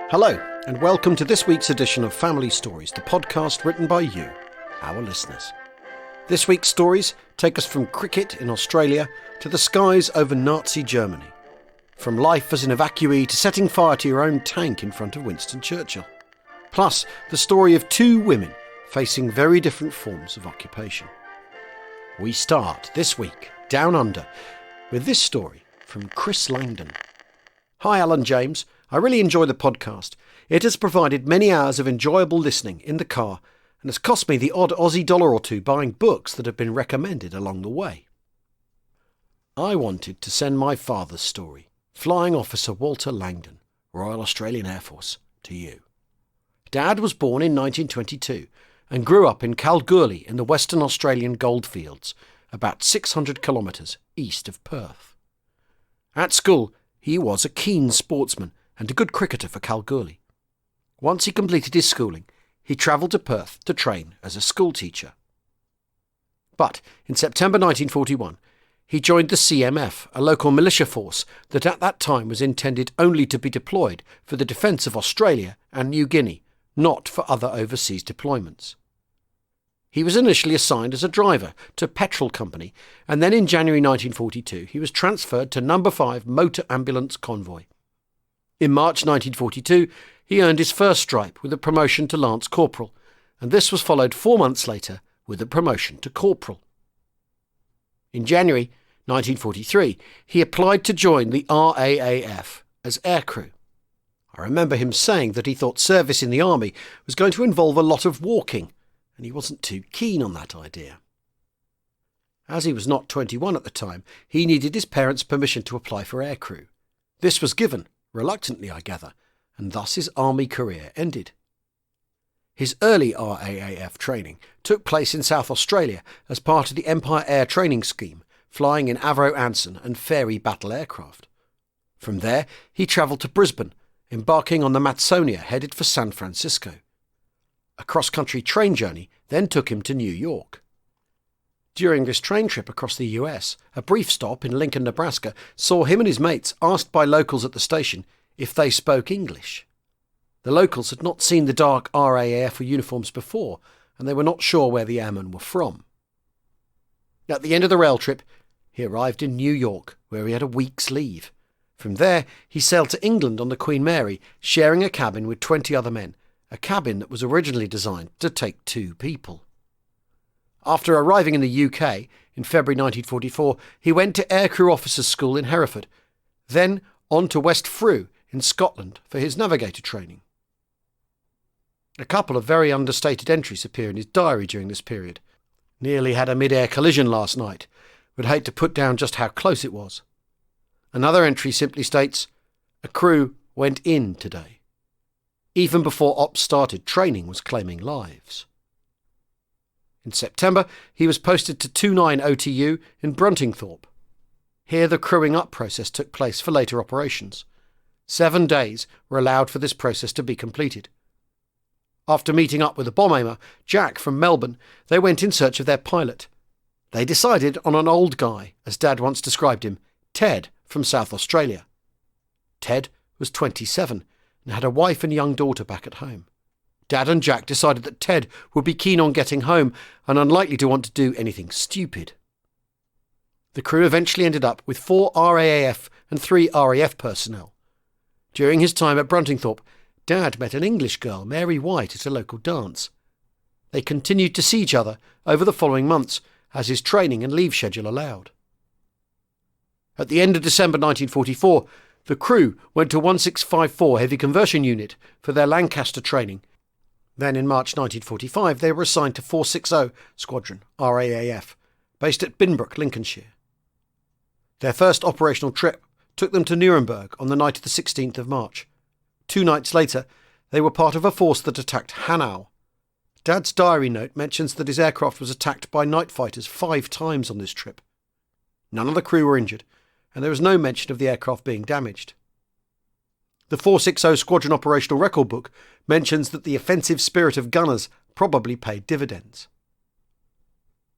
Hello, and welcome to this week's edition of Family Stories, the podcast written by you, our listeners. This week's stories take us from cricket in Australia to the skies over Nazi Germany, from life as an evacuee to setting fire to your own tank in front of Winston Churchill. Plus, the story of two women facing very different forms of occupation. We start this week, down under, with this story from Chris Langdon. Hi Alan James, I really enjoy the podcast. It has provided many hours of enjoyable listening in the car and has cost me the odd Aussie dollar or two buying books that have been recommended along the way. I wanted to send my father's story, Flying Officer Walter Langdon, Royal Australian Air Force, to you. Dad was born in 1922 and grew up in Kalgoorlie in the Western Australian goldfields, about 600 kilometres east of Perth. At school, he was a keen sportsman and a good cricketer for Kalgoorlie. Once he completed his schooling, he travelled to Perth to train as a school teacher. But in September 1941, he joined the CMF, a local militia force that at that time was intended only to be deployed for the defence of Australia and New Guinea, not for other overseas deployments. He was initially assigned as a driver to Petrol Company, and then in January 1942 he was transferred to No. 5 Motor Ambulance Convoy. In March 1942 he earned his first stripe with a promotion to Lance Corporal, and this was followed 4 months later with a promotion to Corporal. In January 1943 he applied to join the RAAF as aircrew. I remember him saying that he thought service in the army was going to involve a lot of walking, and he wasn't too keen on that idea. As he was not 21 at the time, he needed his parents' permission to apply for aircrew. This was given, reluctantly I gather, and thus his army career ended. His early RAAF training took place in South Australia as part of the Empire Air Training Scheme, flying in Avro Anson and Fairey battle aircraft. From there he travelled to Brisbane, embarking on the Matsonia headed for San Francisco. A cross-country train journey then took him to New York. During this train trip across the US, a brief stop in Lincoln, Nebraska, saw him and his mates asked by locals at the station if they spoke English. The locals had not seen the dark RAAF uniforms before, and they were not sure where the airmen were from. At the end of the rail trip, he arrived in New York, where he had a week's leave. From there, he sailed to England on the Queen Mary, sharing a cabin with 20 other men, a cabin that was originally designed to take 2 people. After arriving in the UK in February 1944, he went to Aircrew Officers' School in Hereford, then on to West Frew in Scotland for his navigator training. A couple of very understated entries appear in his diary during this period. Nearly had a mid-air collision last night. Would hate to put down just how close it was. Another entry simply states, a crew went in today. Even before ops started, training was claiming lives. In September, he was posted to 29 OTU in Bruntingthorpe. Here the crewing up process took place for later operations. 7 days were allowed for this process to be completed. After meeting up with a bomb aimer, Jack from Melbourne, they went in search of their pilot. They decided on an old guy, as Dad once described him, Ted from South Australia. Ted was 27 and had a wife and young daughter back at home. Dad and Jack decided that Ted would be keen on getting home and unlikely to want to do anything stupid. The crew eventually ended up with 4 RAAF and 3 RAF personnel. During his time at Bruntingthorpe, Dad met an English girl, Mary White, at a local dance. They continued to see each other over the following months, as his training and leave schedule allowed. At the end of December 1944, the crew went to 1654 Heavy Conversion Unit for their Lancaster training. Then in March 1945 they were assigned to 460 Squadron, RAAF, based at Binbrook, Lincolnshire. Their first operational trip took them to Nuremberg on the night of the 16th of March. 2 nights later, they were part of a force that attacked Hanau. Dad's diary note mentions that his aircraft was attacked by night fighters 5 times on this trip. None of the crew were injured, and there was no mention of the aircraft being damaged. The 460 Squadron Operational Record Book mentions that the offensive spirit of gunners probably paid dividends.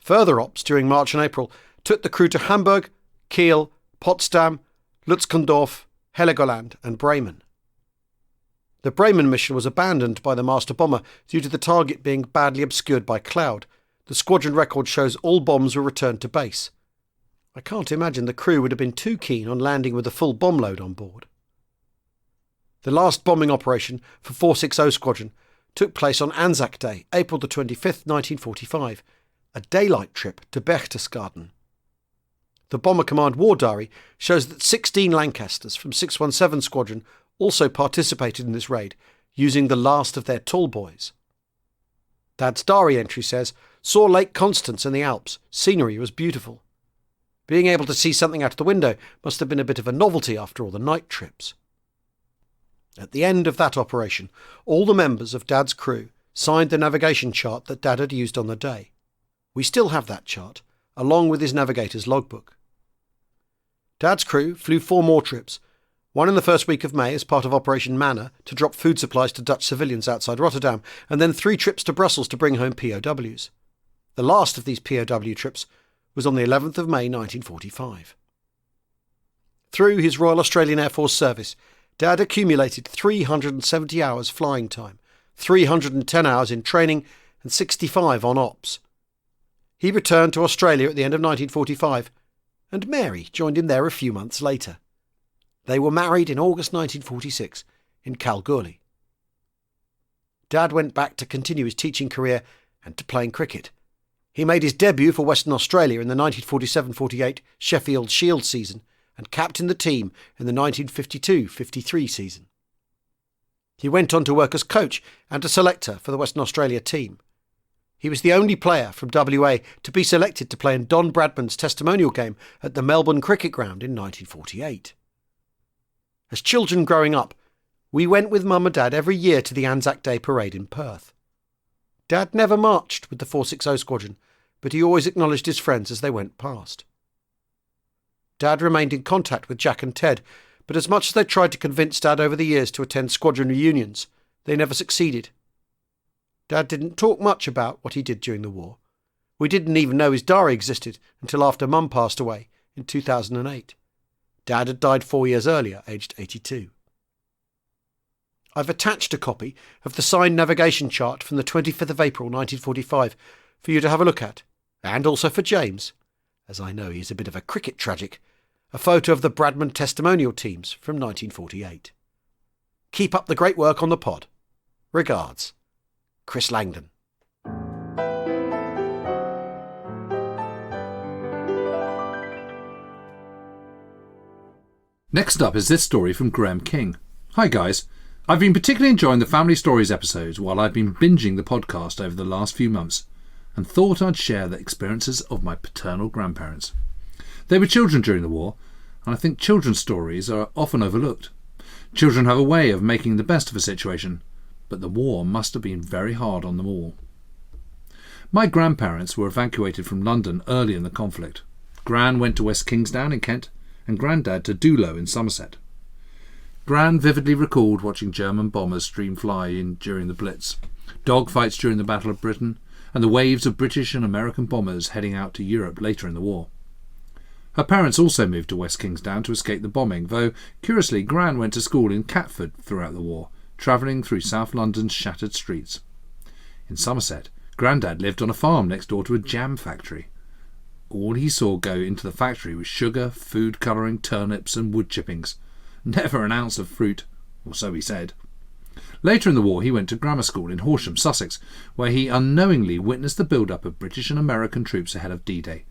Further ops during March and April took the crew to Hamburg, Kiel, Potsdam, Lutskendorf, Heligoland and Bremen. The Bremen mission was abandoned by the master bomber due to the target being badly obscured by cloud. The squadron record shows all bombs were returned to base. I can't imagine the crew would have been too keen on landing with a full bomb load on board. The last bombing operation for 460 Squadron took place on Anzac Day, April the 25th, 1945, a daylight trip to Berchtesgaden. The Bomber Command War Diary shows that 16 Lancasters from 617 Squadron also participated in this raid, using the last of their tall boys. Dad's diary entry says, "Saw Lake Constance in the Alps. Scenery was beautiful. Being able to see something out of the window must have been a bit of a novelty after all the night trips." At the end of that operation, all the members of Dad's crew signed the navigation chart that Dad had used on the day. We still have that chart, along with his navigator's logbook. Dad's crew flew 4 more trips, one in the first week of May as part of Operation Manna to drop food supplies to Dutch civilians outside Rotterdam, and then 3 trips to Brussels to bring home POWs. The last of these POW trips was on the 11th of May 1945. Through his Royal Australian Air Force service, Dad accumulated 370 hours flying time, 310 hours in training and 65 on ops. He returned to Australia at the end of 1945, and Mary joined him there a few months later. They were married in August 1946 in Kalgoorlie. Dad went back to continue his teaching career and to playing cricket. He made his debut for Western Australia in the 1947-48 Sheffield Shield season and captained the team in the 1952-53 season. He went on to work as coach and a selector for the Western Australia team. He was the only player from WA to be selected to play in Don Bradman's testimonial game at the Melbourne Cricket Ground in 1948. As children growing up, we went with Mum and Dad every year to the Anzac Day parade in Perth. Dad never marched with the 460 Squadron, but he always acknowledged his friends as they went past. Dad remained in contact with Jack and Ted, but as much as they tried to convince Dad over the years to attend squadron reunions, they never succeeded. Dad didn't talk much about what he did during the war. We didn't even know his diary existed until after Mum passed away in 2008. Dad had died 4 years earlier, aged 82. I've attached a copy of the signed navigation chart from the 25th of April 1945 for you to have a look at, and also for James, as I know he's a bit of a cricket tragic, a photo of the Bradman testimonial teams from 1948. Keep up the great work on the pod. Regards, Chris Langdon. Next up is this story from Graham King. Hi guys, I've been particularly enjoying the Family Stories episodes while I've been binging the podcast over the last few months, and thought I'd share the experiences of my paternal grandparents. They were children during the war, and I think children's stories are often overlooked. Children have a way of making the best of a situation, but the war must have been very hard on them all. My grandparents were evacuated from London early in the conflict. Gran went to West Kingsdown in Kent, and Grandad to Doulo in Somerset. Gran vividly recalled watching German bombers stream fly in during the Blitz, dogfights during the Battle of Britain, and the waves of British and American bombers heading out to Europe later in the war. Her parents also moved to West Kingsdown to escape the bombing, though, curiously, Gran went to school in Catford throughout the war, travelling through South London's shattered streets. In Somerset, Grandad lived on a farm next door to a jam factory. All he saw go into the factory was sugar, food colouring, turnips and wood chippings. Never an ounce of fruit, or so he said. Later in the war he went to grammar school in Horsham, Sussex, where he unknowingly witnessed the build-up of British and American troops ahead of D-Day.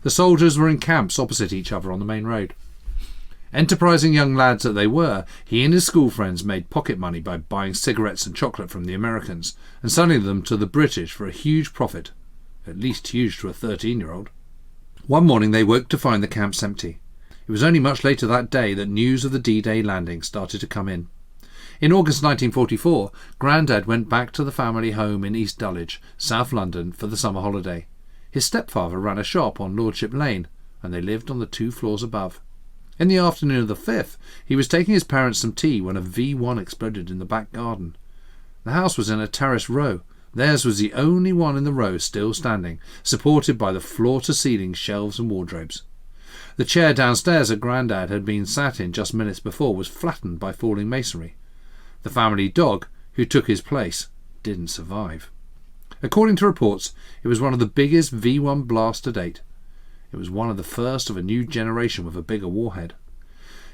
The soldiers were in camps opposite each other on the main road. Enterprising young lads that they were, he and his school friends made pocket money by buying cigarettes and chocolate from the Americans and selling them to the British for a huge profit, at least huge to a 13-year-old. One morning they woke to find the camps empty. It was only much later that day that news of the D-Day landing started to come in. In August 1944, Grandad went back to the family home in East Dulwich, South London, for the summer holiday. His stepfather ran a shop on Lordship Lane, and they lived on the 2 floors above. In the afternoon of the 5th, he was taking his parents some tea when a V1 exploded in the back garden. The house was in a terraced row. Theirs was the only one in the row still standing, supported by the floor-to-ceiling shelves and wardrobes. The chair downstairs that Grandad had been sat in just minutes before was flattened by falling masonry. The family dog, who took his place, didn't survive. According to reports, it was one of the biggest V1 blasts to date. It was one of the first of a new generation with a bigger warhead.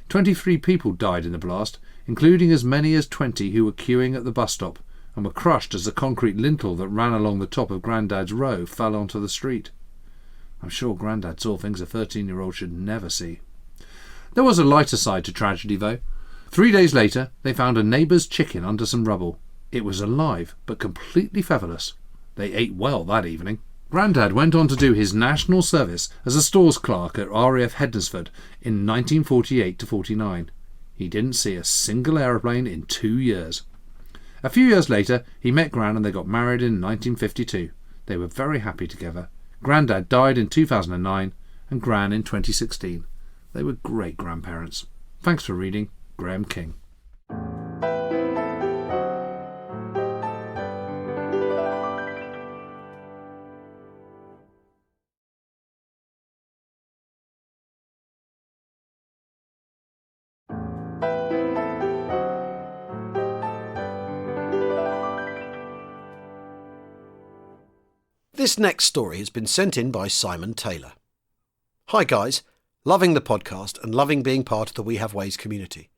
23 people died in the blast, including as many as 20 who were queuing at the bus stop and were crushed as the concrete lintel that ran along the top of Grandad's row fell onto the street. I'm sure Grandad saw things a 13-year-old should never see. There was a lighter side to tragedy, though. 3 days later, they found a neighbour's chicken under some rubble. It was alive, but completely featherless. They ate well that evening. Grandad went on to do his national service as a stores clerk at RAF Hednesford in 1948-49. He didn't see a single aeroplane in 2 years. A few years later, he met Gran and they got married in 1952. They were very happy together. Grandad died in 2009 and Gran in 2016. They were great grandparents. Thanks for reading. Graham King. This next story has been sent in by Simon Taylor. Hi guys, loving the podcast and loving being part of the We Have Ways community.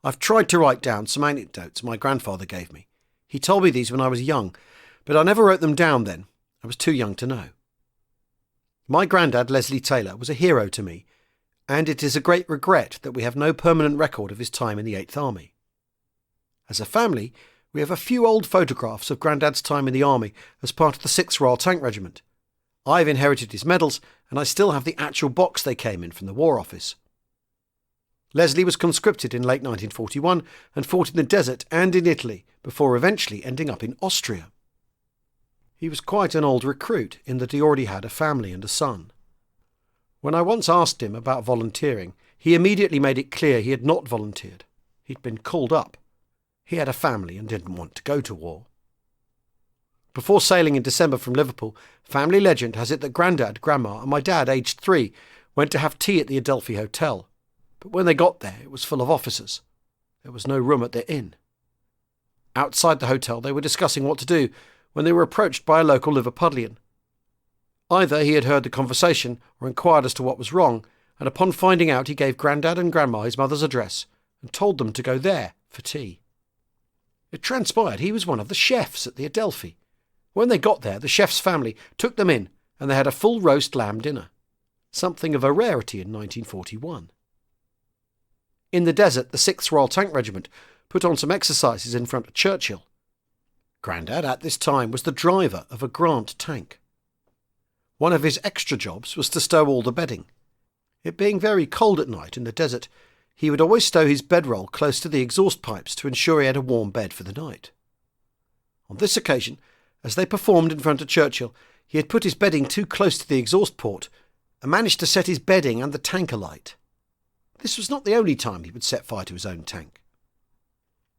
I've tried to write down some anecdotes my grandfather gave me. He told me these when I was young, but I never wrote them down then. I was too young to know. My granddad, Leslie Taylor, was a hero to me, and it is a great regret that we have no permanent record of his time in the 8th Army. As a family, we have a few old photographs of Grandad's time in the army as part of the 6th Royal Tank Regiment. I've inherited his medals, and I still have the actual box they came in from the War Office. Leslie was conscripted in late 1941 and fought in the desert and in Italy before eventually ending up in Austria. He was quite an old recruit in that he already had a family and a son. When I once asked him about volunteering, he immediately made it clear he had not volunteered. He'd been called up. He had a family and didn't want to go to war. Before sailing in December from Liverpool, family legend has it that Grandad, Grandma and my dad, aged 3, went to have tea at the Adelphi Hotel. But when they got there, it was full of officers. There was no room at their inn. Outside the hotel, they were discussing what to do when they were approached by a local Liverpudlian. Either he had heard the conversation or inquired as to what was wrong, and upon finding out he gave Grandad and Grandma his mother's address and told them to go there for tea. It transpired he was one of the chefs at the Adelphi. When they got there, the chef's family took them in and they had a full roast lamb dinner, something of a rarity in 1941. In the desert, the 6th Royal Tank Regiment put on some exercises in front of Churchill. Grandad at this time was the driver of a Grant tank. One of his extra jobs was to stow all the bedding. It being very cold at night in the desert, he would always stow his bedroll close to the exhaust pipes to ensure he had a warm bed for the night. On this occasion, as they performed in front of Churchill, he had put his bedding too close to the exhaust port and managed to set his bedding and the tank alight. This was not the only time he would set fire to his own tank.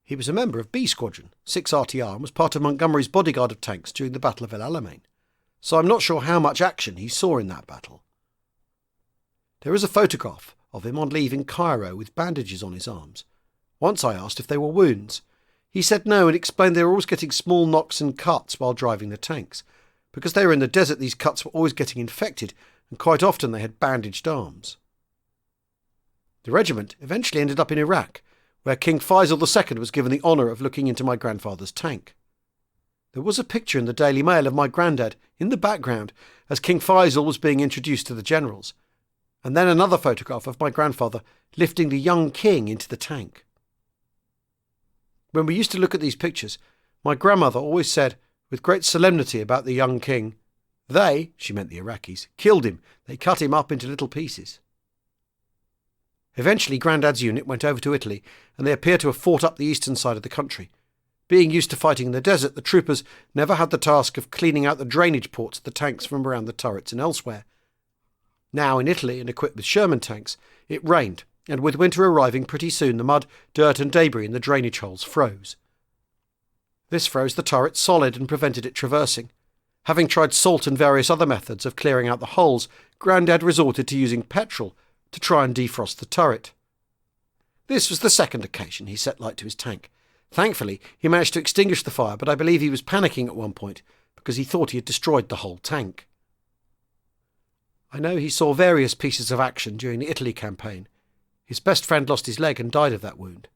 He was a member of B Squadron, 6 RTR, and was part of Montgomery's bodyguard of tanks during the Battle of El Alamein, so I'm not sure how much action he saw in that battle. There is a photograph of him on leave in Cairo with bandages on his arms. Once I asked if they were wounds. He said no and explained they were always getting small knocks and cuts while driving the tanks. Because they were in the desert, these cuts were always getting infected, and quite often they had bandaged arms. The regiment eventually ended up in Iraq, where King Faisal II was given the honour of looking into my grandfather's tank. There was a picture in the Daily Mail of my granddad in the background as King Faisal was being introduced to the generals, and then another photograph of my grandfather lifting the young king into the tank. When we used to look at these pictures, my grandmother always said, with great solemnity about the young king, they, she meant the Iraqis, killed him. They cut him up into little pieces. Eventually, Grandad's unit went over to Italy, and they appear to have fought up the eastern side of the country. Being used to fighting in the desert, the troopers never had the task of cleaning out the drainage ports of the tanks from around the turrets and elsewhere. Now in Italy, and equipped with Sherman tanks, it rained, and with winter arriving pretty soon the mud, dirt and debris in the drainage holes froze. This froze the turret solid and prevented it traversing. Having tried salt and various other methods of clearing out the holes, Grandad resorted to using petrol to try and defrost the turret. This was the second occasion he set light to his tank, Thankfully, he managed to extinguish the fire, but I believe he was panicking at one point because he thought he had destroyed the whole tank. I know he saw various pieces of action during the Italy campaign. His best friend lost his leg and died of that wound.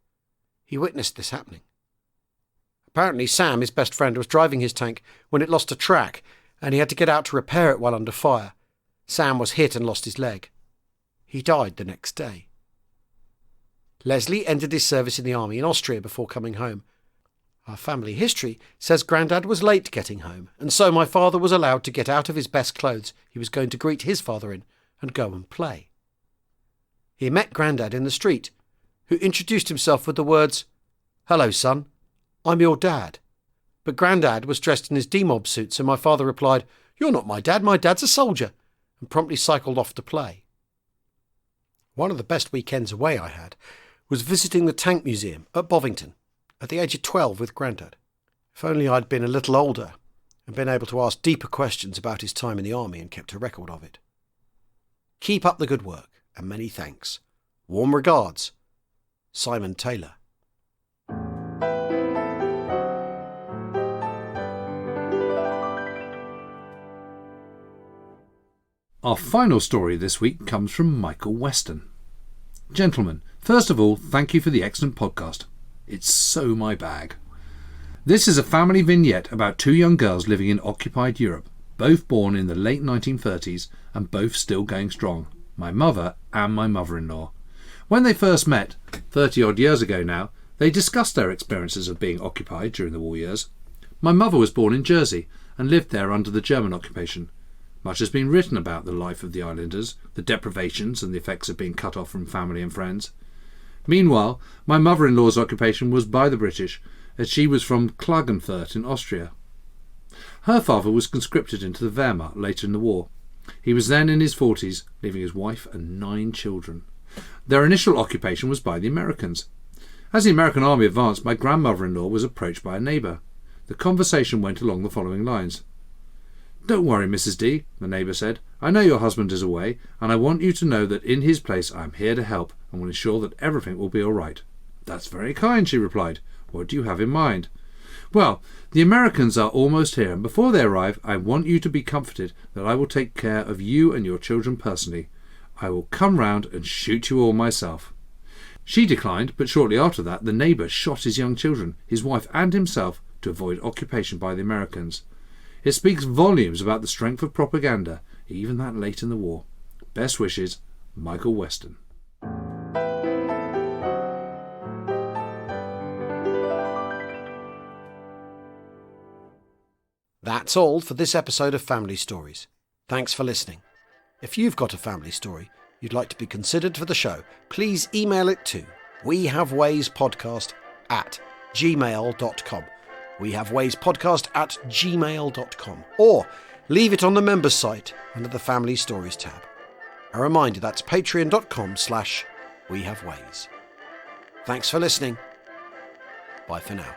He witnessed this happening. Apparently Sam, his best friend, was driving his tank when it lost a track and he had to get out to repair it while under fire. Sam was hit and lost his leg. He died the next day. Leslie ended his service in the army in Austria before coming home. Our family history says Grandad was late getting home, and so my father was allowed to get out of his best clothes he was going to greet his father in and go and play. He met Grandad in the street, who introduced himself with the words, "Hello, son, I'm your dad." But Grandad was dressed in his demob suit, so my father replied, "You're not my dad's a soldier," and promptly cycled off to play. One of the best weekends away I had was visiting the Tank Museum at Bovington at the age of 12 with Grandad. If only I'd been a little older and been able to ask deeper questions about his time in the army and kept a record of it. Keep up the good work, and many thanks. Warm regards, Simon Taylor. Our final story this week comes from Michael Weston. Gentlemen, first of all, thank you for the excellent podcast. It's so my bag. This is a family vignette about two young girls living in occupied Europe, both born in the late 1930s and both still going strong, my mother and my mother-in-law. When they first met, 30-odd years ago now, they discussed their experiences of being occupied during the war years. My mother was born in Jersey and lived there under the German occupation. Much has been written about the life of the islanders, the deprivations and the effects of being cut off from family and friends. Meanwhile, my mother-in-law's occupation was by the British, as she was from Klagenfurt in Austria. Her father was conscripted into the Wehrmacht later in the war. He was then in his 40s, leaving his wife and 9 children. Their initial occupation was by the Americans. As the American army advanced, my grandmother-in-law was approached by a neighbour. The conversation went along the following lines. "Don't worry, Mrs. D," the neighbour said. "I know your husband is away, and I want you to know that in his place I am here to help and will ensure that everything will be all right." "That's very kind," she replied. "What do you have in mind?" "Well, the Americans are almost here, and before they arrive I want you to be comforted that I will take care of you and your children personally. I will come round and shoot you all myself." She declined, but shortly after that the neighbour shot his young children, his wife and himself, to avoid occupation by the Americans. It speaks volumes about the strength of propaganda, even that late in the war. Best wishes, Michael Weston. That's all for this episode of Family Stories. Thanks for listening. If you've got a family story you'd like to be considered for the show, please email it to wehavewayspodcast@gmail.com. wehavewayspodcast@gmail.com, or leave it on the members site under the Family Stories tab. A reminder, that's patreon.com/wehaveways. Thanks for listening. Bye for now.